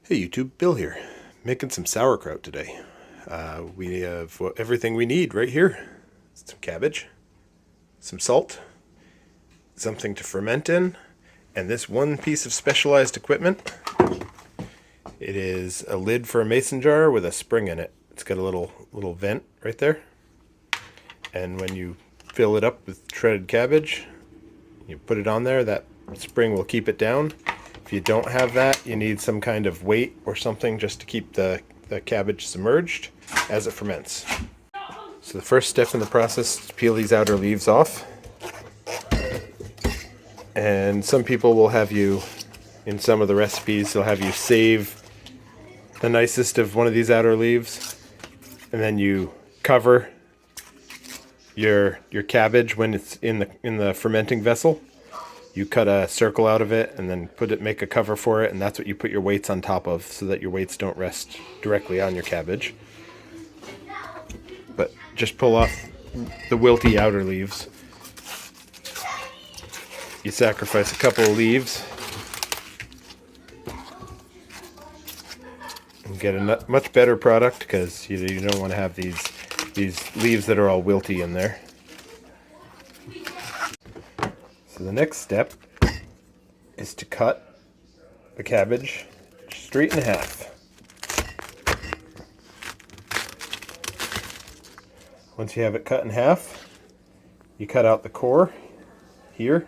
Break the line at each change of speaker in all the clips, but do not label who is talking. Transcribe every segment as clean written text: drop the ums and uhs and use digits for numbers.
Hey YouTube, Bill here, making some sauerkraut today. We have everything we need right here. Some cabbage, some salt, something to ferment in, and this one piece of specialized equipment. It is a lid for a mason jar with a spring in it. It's got a little vent right there. And when you fill it up with shredded cabbage, you put it on there, that spring will keep it down. If you don't have that, you need some kind of weight or something just to keep the cabbage submerged as it ferments. So the first step in the process is to peel these outer leaves off. And some people will have you, in some of the recipes, they'll have you save the nicest of one of these outer leaves, and then you cover your cabbage when it's in the fermenting vessel. You cut a circle out of it and then make a cover for it, and that's what you put your weights on top of so that your weights don't rest directly on your cabbage. But just pull off the wilty outer leaves. You sacrifice a couple of leaves and get a much better product, because you don't want to have these leaves that are all wilty in there. So the next step is to cut the cabbage straight in half. Once you have it cut in half, you cut out the core here,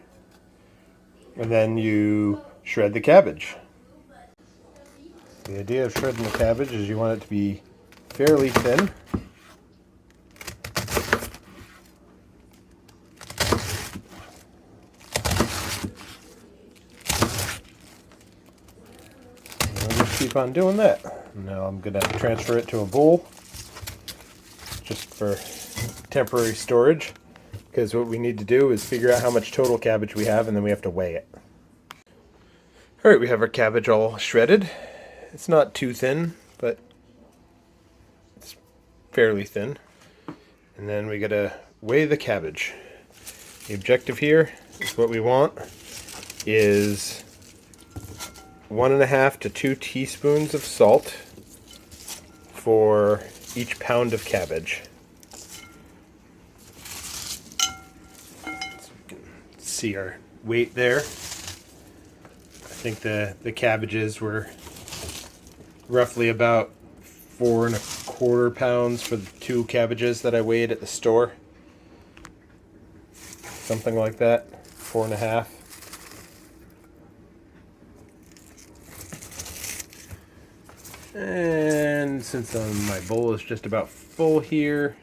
and then you shred the cabbage. The idea of shredding the cabbage is you want it to be fairly thin. Keep on doing that. Now I'm going to transfer it to a bowl just for temporary storage, because what we need to do is figure out how much total cabbage we have, and then we have to weigh it. Alright, we have our cabbage all shredded. It's not too thin, but it's fairly thin. And then we got to weigh the cabbage. The objective here is what we want is 1.5 to 2 teaspoons of salt for each pound of cabbage. So you can see our weight there. I think the cabbages were roughly about 4.25 pounds for the 2 cabbages that I weighed at the store. Something like that, 4.5. And since my bowl is just about full here,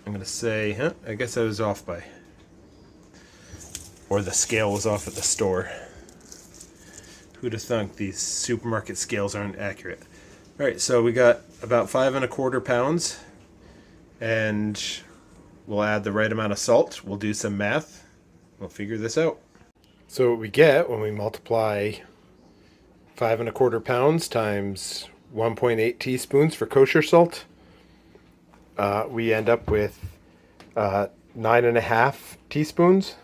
I'm going to say, I guess I was off by, or the scale was off at the store. Who'd have thunk these supermarket scales aren't accurate? Alright, so we got about 5.25 pounds, and we'll add the right amount of salt. We'll do some math. We'll figure this out. So what we get when we multiply 5.25 pounds times 1.8 teaspoons for kosher salt, we end up with 9.5 teaspoons,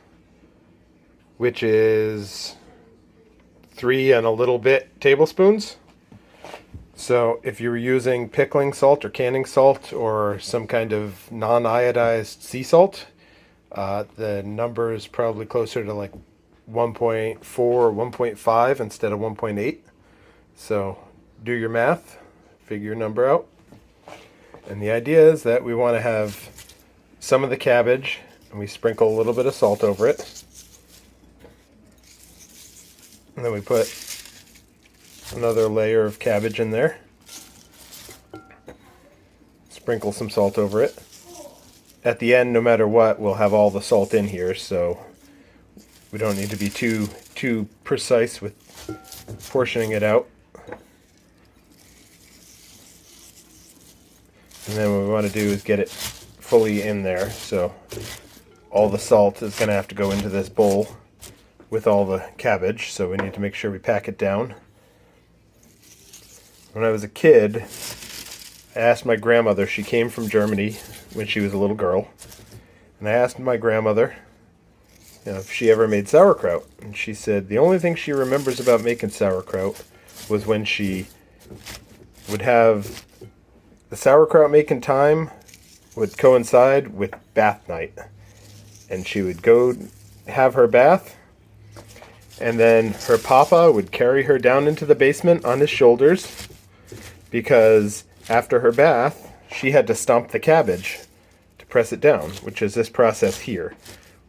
which is 3 and a little bit tablespoons. So if you were using pickling salt or canning salt or some kind of non-iodized sea salt, the number is probably closer to like 1.4 or 1.5 instead of 1.8. So do your math, figure your number out. And the idea is that we want to have some of the cabbage, and we sprinkle a little bit of salt over it. And then we put another layer of cabbage in there. Sprinkle some salt over it. At the end, no matter what, we'll have all the salt in here, so we don't need to be too precise with portioning it out. And then what we want to do is get it fully in there, so all the salt is going to have to go into this bowl with all the cabbage, so we need to make sure we pack it down. When I was a kid, I asked my grandmother, she came from Germany when she was a little girl, and I asked my grandmother if she ever made sauerkraut. And she said the only thing she remembers about making sauerkraut was when she would have the sauerkraut making time would coincide with bath night. And she would go have her bath, and then her papa would carry her down into the basement on his shoulders, because after her bath, she had to stomp the cabbage to press it down, which is this process here.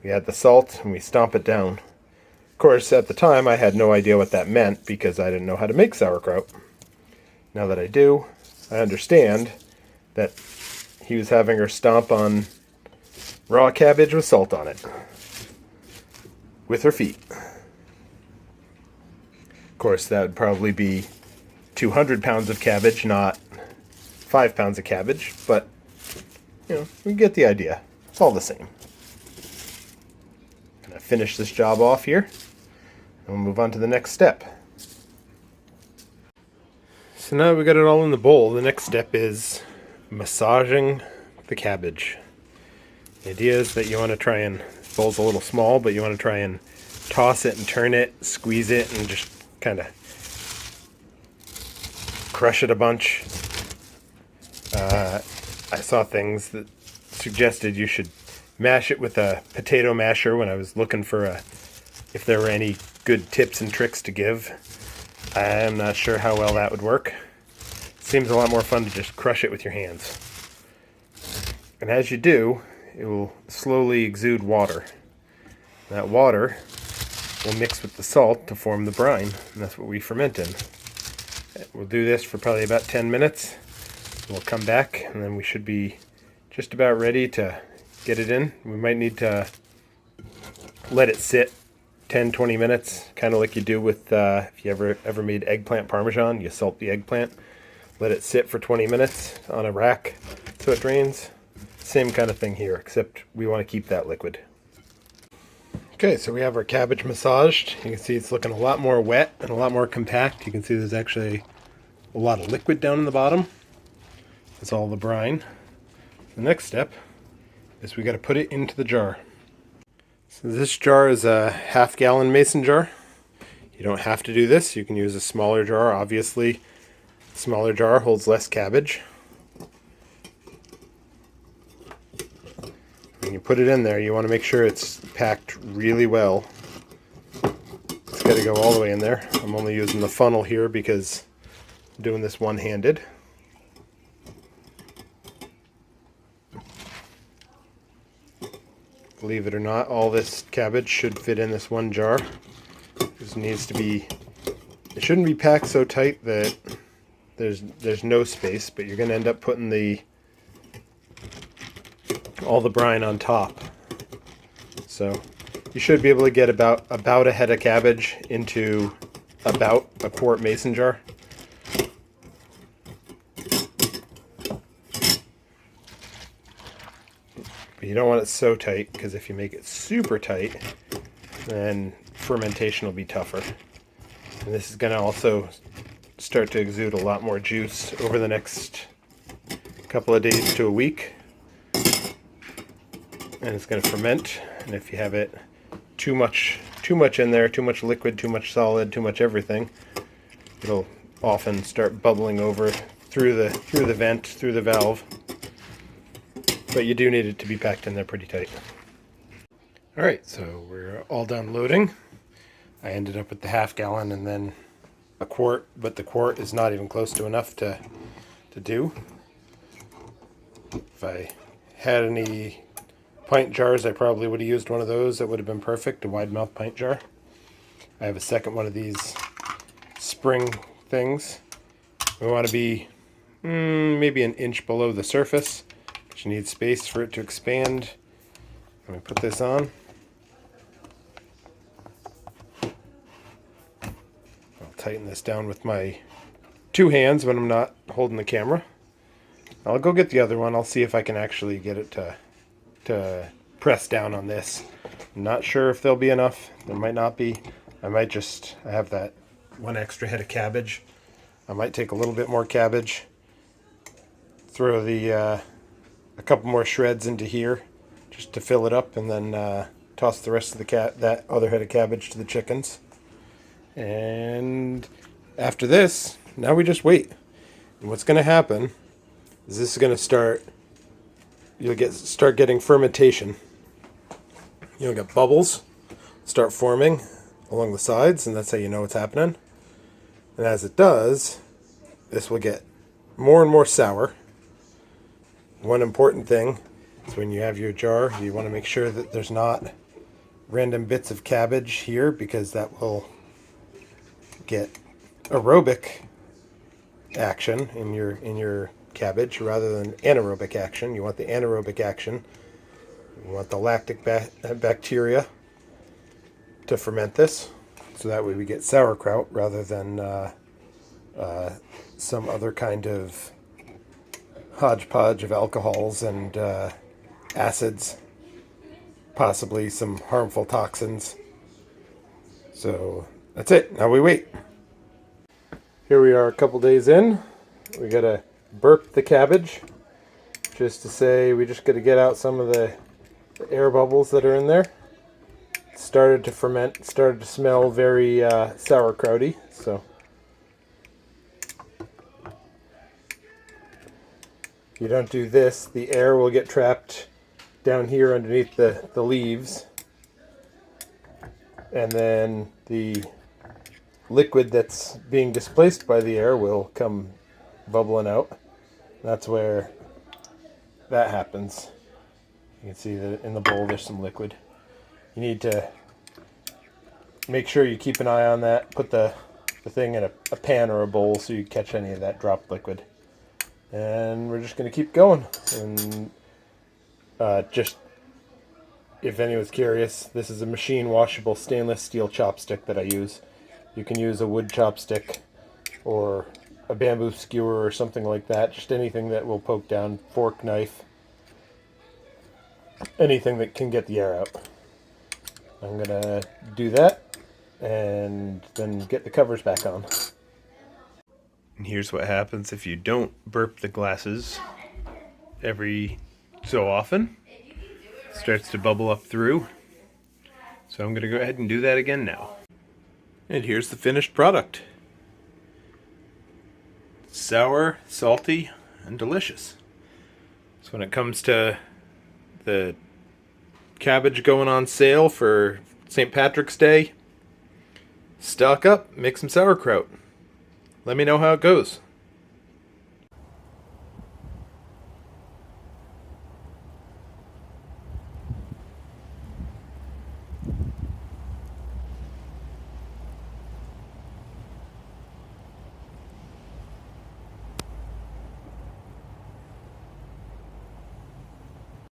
We add the salt and we stomp it down. Of course, at the time, I had no idea what that meant because I didn't know how to make sauerkraut. Now that I do, I understand that he was having her stomp on raw cabbage with salt on it with her feet. Of course, that would probably be 200 pounds of cabbage, not 5 pounds of cabbage, but you get the idea. It's all the same. Gonna finish this job off here, and we'll move on to the next step. So now we got it all in the bowl. The next step is massaging the cabbage. The idea is that you want to try and, the bowl's a little small, but you want to try and toss it and turn it, squeeze it, and just kind of crush it a bunch. I saw things that suggested you should mash it with a potato masher when I was looking for if there were any good tips and tricks to give. I'm not sure how well that would work. Seems a lot more fun to just crush it with your hands. And as you do, it will slowly exude water. That water will mix with the salt to form the brine, and that's what we ferment in. We'll do this for probably about 10 minutes. We'll come back, and then we should be just about ready to get it in. We might need to let it sit 10-20 minutes, kind of like you do with if you ever made eggplant parmesan. You salt the eggplant, let it sit for 20 minutes on a rack so it drains. Same kind of thing here, except we want to keep that liquid. Okay, so we have our cabbage massaged. You can see it's looking a lot more wet and a lot more compact. You can see there's actually a lot of liquid down in the bottom. That's all the brine. The next step is we got to put it into the jar. So this jar is a half-gallon mason jar. You don't have to do this. You can use a smaller jar. Obviously, a smaller jar holds less cabbage. When you put it in there, you want to make sure it's packed really well. It's got to go all the way in there. I'm only using the funnel here because I'm doing this one-handed. Believe it or not, all this cabbage should fit in this one jar. It needs to be, it shouldn't be packed so tight that there's no space, but you're going to end up putting all the brine on top. So you should be able to get about a head of cabbage into about a quart mason jar. But you don't want it so tight, because if you make it super tight, then fermentation will be tougher. And this is going to also start to exude a lot more juice over the next couple of days to a week. And it's going to ferment. And if you have it too much in there, too much liquid, too much solid, too much everything, it'll often start bubbling over through the vent, through the valve. But you do need it to be packed in there pretty tight. Alright, so we're all done loading. I ended up with the half-gallon and then a quart, but the quart is not even close to enough to do. If I had any pint jars, I probably would have used one of those. That would have been perfect, a wide mouth pint jar. I have a second one of these spring things. We want to be maybe an inch below the surface. You need space for it to expand. Let me put this on. I'll tighten this down with my two hands when I'm not holding the camera. I'll go get the other one. I'll see if I can actually get it to press down on this. I'm not sure if there'll be enough. There might not be. I have that one extra head of cabbage. I might take a little bit more cabbage, throw a couple more shreds into here just to fill it up, and then toss the rest of that other head of cabbage to the chickens. And After this, now we just wait. And what's going to happen is this is going to start, start getting fermentation. You'll get bubbles start forming along the sides, and that's how you know what's happening. And as it does, this will get more and more sour. One important thing is when you have your jar, you want to make sure that there's not random bits of cabbage here, because that will get aerobic action in your cabbage rather than anaerobic action. You want the anaerobic action. You want the lactic bacteria to ferment this, so that way we get sauerkraut rather than some other kind of hodgepodge of alcohols and acids, possibly some harmful toxins. So that's it. Now we wait. Here we are a couple days in. We gotta burp the cabbage, just to say we just gotta get out some of the air bubbles that are in there. It started to ferment, started to smell very sauerkrauty. So if you don't do this, the air will get trapped down here underneath the leaves, and then the liquid that's being displaced by the air will come bubbling out. That's where that happens. You can see that in the bowl there's some liquid. You need to make sure you keep an eye on that. Put the thing in a pan or a bowl so you catch any of that dropped liquid. And we're just going to keep going. And just, if anyone's curious, this is a machine washable stainless steel chopstick that I use. You can use a wood chopstick or a bamboo skewer or something like that. Just anything that will poke down. Fork, knife. Anything that can get the air out. I'm going to do that and then get the covers back on. And here's what happens if you don't burp the glasses every so often. It starts to bubble up through. So I'm going to go ahead and do that again now. And here's the finished product. Sour, salty, and delicious. So when it comes to the cabbage going on sale for St. Patrick's Day, stock up, make some sauerkraut. Let me know how it goes.